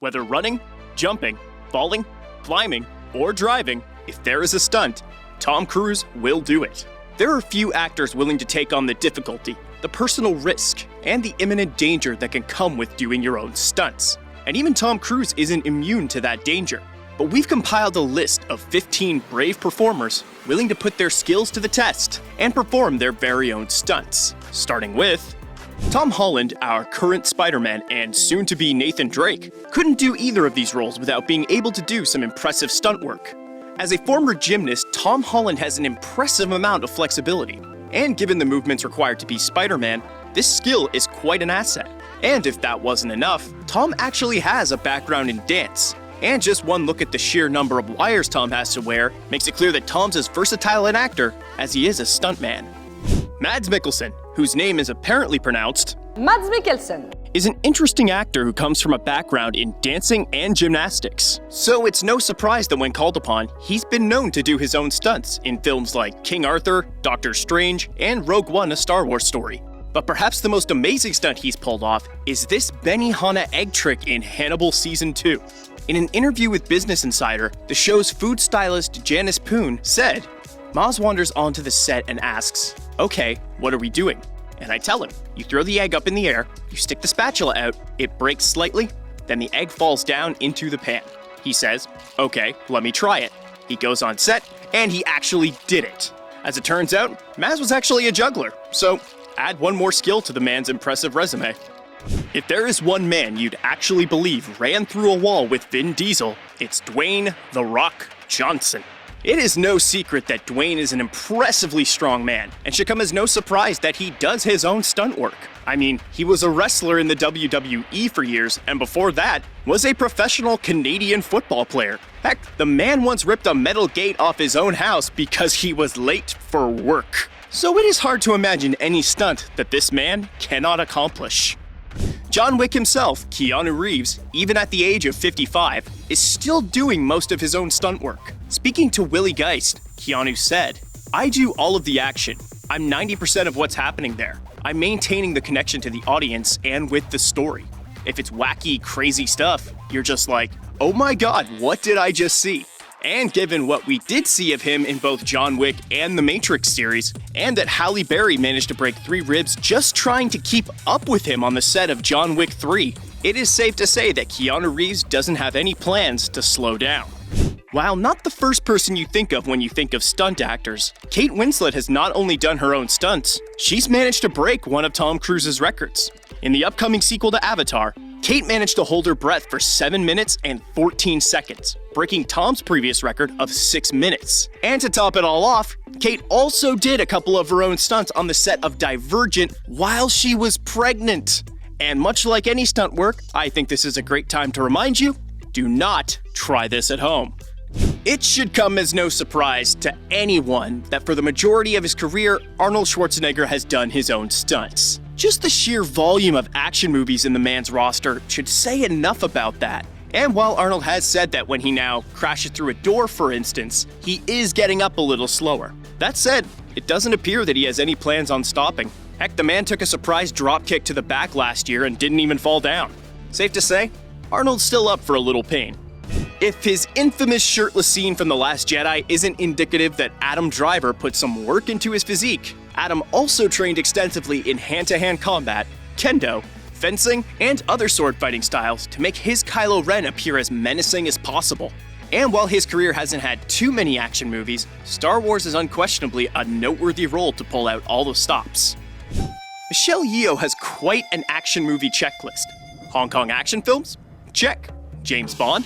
Whether running, jumping, falling, climbing, or driving, if there is a stunt, Tom Cruise will do it. There are few actors willing to take on the difficulty, the personal risk, and the imminent danger that can come with doing your own stunts. And even Tom Cruise isn't immune to that danger. But we've compiled a list of 15 brave performers willing to put their skills to the test and perform their very own stunts. Starting with Tom Holland, our current Spider-Man and soon-to-be Nathan Drake, couldn't do either of these roles without being able to do some impressive stunt work. As a former gymnast, Tom Holland has an impressive amount of flexibility, and given the movements required to be Spider-Man, this skill is quite an asset. And if that wasn't enough, Tom actually has a background in dance, and just one look at the sheer number of wires Tom has to wear makes it clear that Tom's as versatile an actor as he is a stuntman. Mads Mikkelson, whose name is apparently pronounced Mads Mikkelson, is an interesting actor who comes from a background in dancing and gymnastics. So it's no surprise that when called upon, he's been known to do his own stunts in films like King Arthur, Doctor Strange, and Rogue One: A Star Wars Story. But perhaps the most amazing stunt he's pulled off is this benihana egg trick in Hannibal Season 2. In an interview with Business Insider, the show's food stylist Janice Poon said, Maz wanders onto the set and asks, "Okay, what are we doing?" And I tell him, you throw the egg up in the air, you stick the spatula out, it breaks slightly, then the egg falls down into the pan. He says, "Okay, let me try it." He goes on set, and he actually did it. As it turns out, Maz was actually a juggler, so add one more skill to the man's impressive resume. If there is one man you'd actually believe ran through a wall with Vin Diesel, it's Dwayne "The Rock" Johnson. It is no secret that Dwayne is an impressively strong man, and should come as no surprise that he does his own stunt work. I mean, he was a wrestler in the WWE for years, and before that, was a professional Canadian football player. Heck, the man once ripped a metal gate off his own house because he was late for work. So it is hard to imagine any stunt that this man cannot accomplish. John Wick himself, Keanu Reeves, even at the age of 55, is still doing most of his own stunt work. Speaking to Willie Geist, Keanu said, "I do all of the action. I'm 90% of what's happening there. I'm maintaining the connection to the audience and with the story. If it's wacky, crazy stuff, you're just like, oh my god, what did I just see?" And given what we did see of him in both John Wick and the Matrix series, and that Halle Berry managed to break 3 ribs just trying to keep up with him on the set of John Wick 3, it is safe to say that Keanu Reeves doesn't have any plans to slow down. While not the first person you think of when you think of stunt actors, Kate Winslet has not only done her own stunts, she's managed to break one of Tom Cruise's records. In the upcoming sequel to Avatar, Kate managed to hold her breath for 7 minutes and 14 seconds, breaking Tom's previous record of 6 minutes. And to top it all off, Kate also did a couple of her own stunts on the set of Divergent while she was pregnant. And much like any stunt work, I think this is a great time to remind you, do not try this at home. It should come as no surprise to anyone that for the majority of his career, Arnold Schwarzenegger has done his own stunts. Just the sheer volume of action movies in the man's roster should say enough about that. And while Arnold has said that when he now crashes through a door, for instance, he is getting up a little slower. That said, it doesn't appear that he has any plans on stopping. Heck, the man took a surprise dropkick to the back last year and didn't even fall down. Safe to say, Arnold's still up for a little pain. If his infamous shirtless scene from The Last Jedi isn't indicative that Adam Driver put some work into his physique, Adam also trained extensively in hand-to-hand combat, kendo, fencing, and other sword fighting styles to make his Kylo Ren appear as menacing as possible. And while his career hasn't had too many action movies, Star Wars is unquestionably a noteworthy role to pull out all the stops. Michelle Yeoh has quite an action movie checklist. Hong Kong action films? Check. James Bond?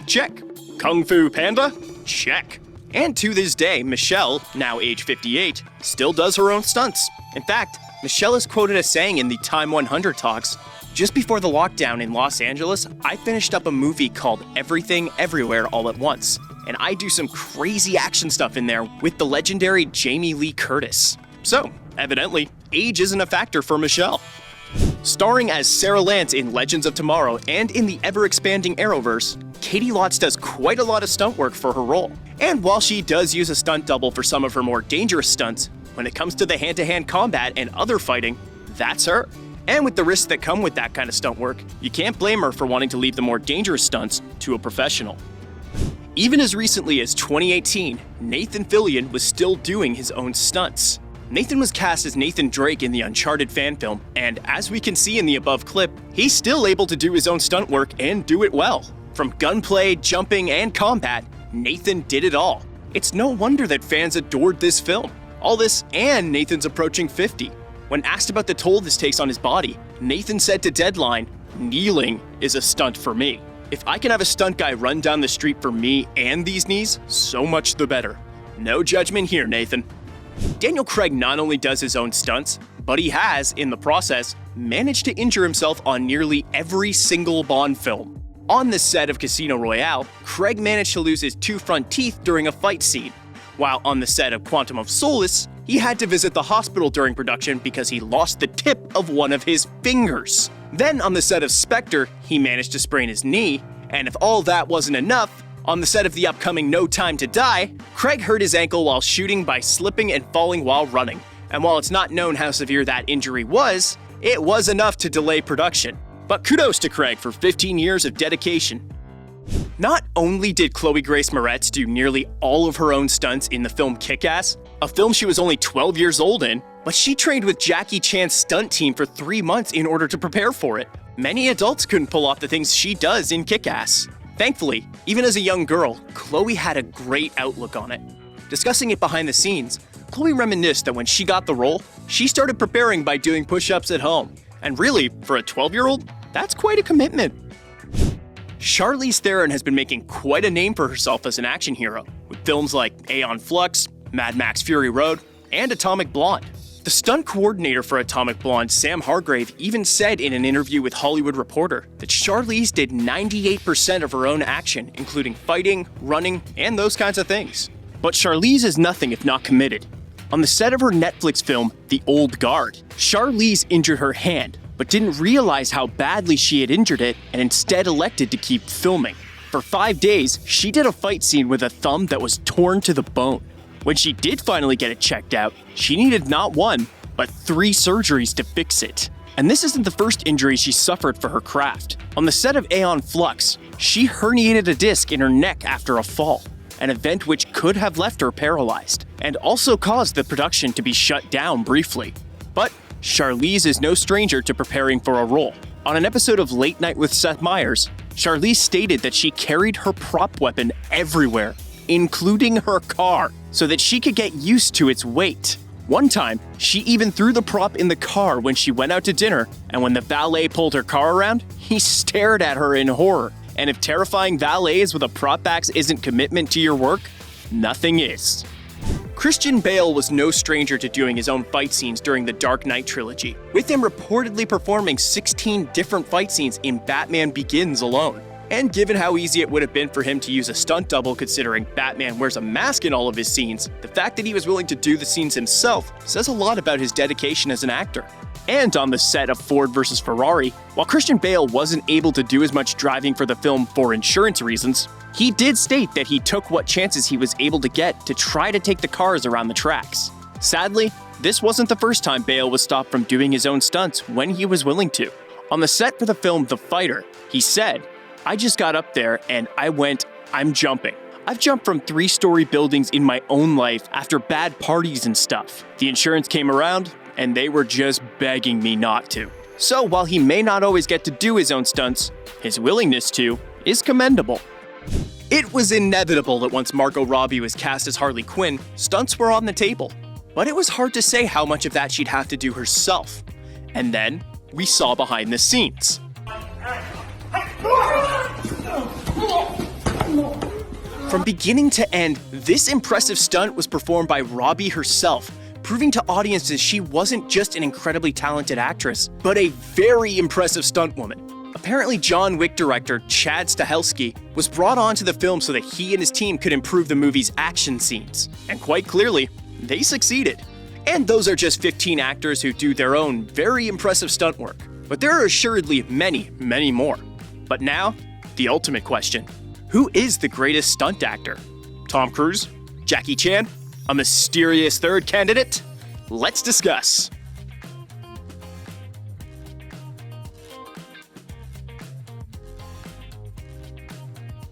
Check. Kung Fu Panda? Check. And to this day, Michelle, now age 58, still does her own stunts. In fact, Michelle is quoted as saying in the Time 100 talks, "Just before the lockdown in Los Angeles, I finished up a movie called Everything Everywhere All at Once. And I do some crazy action stuff in there with the legendary Jamie Lee Curtis." So, evidently, age isn't a factor for Michelle. Starring as Sarah Lance in Legends of Tomorrow and in the ever-expanding Arrowverse, Caity Lotz does quite a lot of stunt work for her role. And while she does use a stunt double for some of her more dangerous stunts, when it comes to the hand-to-hand combat and other fighting, that's her. And with the risks that come with that kind of stunt work, you can't blame her for wanting to leave the more dangerous stunts to a professional. Even as recently as 2018, Nathan Fillion was still doing his own stunts. Nathan was cast as Nathan Drake in the Uncharted fan film, and as we can see in the above clip, he's still able to do his own stunt work and do it well. From gunplay, jumping, and combat, Nathan did it all. It's no wonder that fans adored this film. All this and Nathan's approaching 50. When asked about the toll this takes on his body, Nathan said to Deadline, "Kneeling is a stunt for me. If I can have a stunt guy run down the street for me and these knees, so much the better." No judgment here, Nathan. Daniel Craig not only does his own stunts, but he has, in the process, managed to injure himself on nearly every single Bond film. On the set of Casino Royale, Craig managed to lose his 2 front teeth during a fight scene, while on the set of Quantum of Solace, he had to visit the hospital during production because he lost the tip of one of his fingers. Then on the set of Spectre, he managed to sprain his knee, and if all that wasn't enough, on the set of the upcoming No Time to Die, Craig hurt his ankle while shooting by slipping and falling while running. And while it's not known how severe that injury was, it was enough to delay production. But kudos to Craig for 15 years of dedication. Not only did Chloë Grace Moretz do nearly all of her own stunts in the film Kick-Ass, a film she was only 12 years old in, but she trained with Jackie Chan's stunt team for 3 months in order to prepare for it. Many adults couldn't pull off the things she does in Kick-Ass. Thankfully, even as a young girl, Chloë had a great outlook on it. Discussing it behind the scenes, Chloë reminisced that when she got the role, she started preparing by doing push-ups at home. And really, for a 12-year-old, that's quite a commitment. Charlize Theron has been making quite a name for herself as an action hero, with films like Aeon Flux, Mad Max Fury Road, and Atomic Blonde. The stunt coordinator for Atomic Blonde, Sam Hargrave, even said in an interview with Hollywood Reporter that Charlize did 98% of her own action, including fighting, running, and those kinds of things. But Charlize is nothing if not committed. On the set of her Netflix film, The Old Guard, Charlize injured her hand, but didn't realize how badly she had injured it and instead elected to keep filming. For 5 days, she did a fight scene with a thumb that was torn to the bone. When she did finally get it checked out, she needed not 1, but 3 surgeries to fix it. And this isn't the first injury she suffered for her craft. On the set of Aeon Flux, she herniated a disc in her neck after a fall, an event which could have left her paralyzed, and also caused the production to be shut down briefly. But Charlize is no stranger to preparing for a role. On an episode of Late Night with Seth Meyers, Charlize stated that she carried her prop weapon everywhere, including her car, so that she could get used to its weight. One time, she even threw the prop in the car when she went out to dinner, and when the valet pulled her car around, he stared at her in horror. And if terrifying valets with a prop backs isn't commitment to your work, nothing is. Christian Bale was no stranger to doing his own fight scenes during the Dark Knight trilogy, with him reportedly performing 16 different fight scenes in Batman Begins alone. And given how easy it would have been for him to use a stunt double considering Batman wears a mask in all of his scenes, the fact that he was willing to do the scenes himself says a lot about his dedication as an actor. And on the set of Ford vs. Ferrari, while Christian Bale wasn't able to do as much driving for the film for insurance reasons, he did state that he took what chances he was able to get to try to take the cars around the tracks. Sadly, this wasn't the first time Bale was stopped from doing his own stunts when he was willing to. On the set for the film The Fighter, he said, "I just got up there and I'm jumping. I've jumped from 3-story buildings in my own life after bad parties and stuff. The insurance came around and they were just begging me not to." So while he may not always get to do his own stunts, his willingness to is commendable. It was inevitable that once Margot Robbie was cast as Harley Quinn, stunts were on the table. But it was hard to say how much of that she'd have to do herself. And then we saw behind the scenes. From beginning to end, this impressive stunt was performed by Robbie herself, proving to audiences she wasn't just an incredibly talented actress, but a very impressive stuntwoman. Apparently, John Wick director Chad Stahelski was brought onto the film so that he and his team could improve the movie's action scenes. And quite clearly, they succeeded. And those are just 15 actors who do their own very impressive stunt work. But there are assuredly many, many more. But now, the ultimate question. Who is the greatest stunt actor? Tom Cruise? Jackie Chan? A mysterious third candidate? Let's discuss.